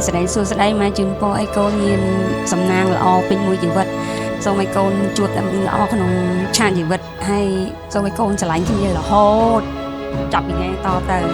สดงสู้สดมาจึงพอไอ้โกนยินสำนางละอเป็นมวยจีวัดทรงไอ้โกนจุดแต่ละอขนมชาจีวัดให้ทรงไอ้โกนสลายขึ้นเยอะละโหดจับยังไงต่อเติม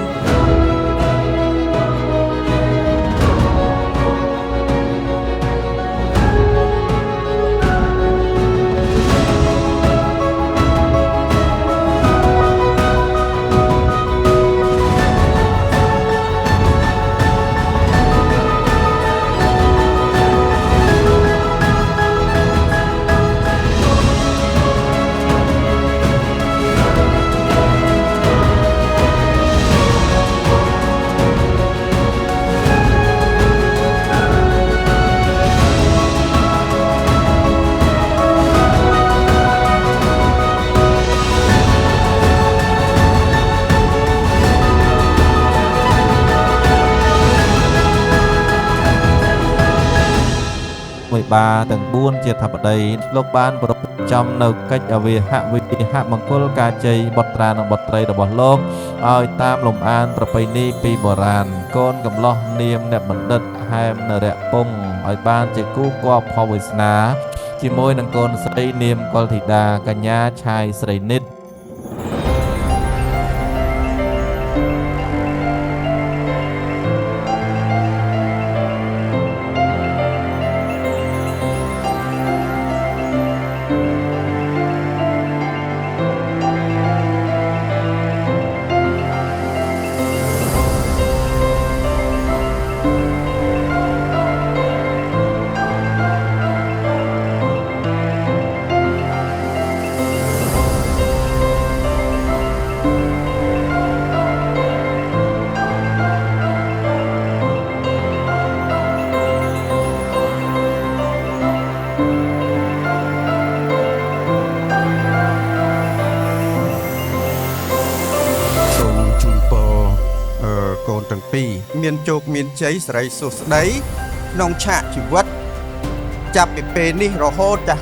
មួយបាទាំង4ជាធបតីលោកបានប្រពចំនៅកិច្ចអវិហវិហមង្គលការជ័យបុត្រានិងបុត្រីរបស់លោកឲ្យតាមលំអានប្រពៃណីពីបុរាណកូនកំឡោះនាមអ្នកបណ្ឌិតហែមនរៈពងឲ្យបានជាគូគប់ភវវាសនាជាមួយនឹងកូនស្រីនាមកុលធីតាកញ្ញាឆាយស្រីនិតកូនទាំងពីរមានជោគមានជ័យសិរីសុខស្ដីក្នុងឆាកជីវិតចាប់ពីពេលនេះរហូតចាស់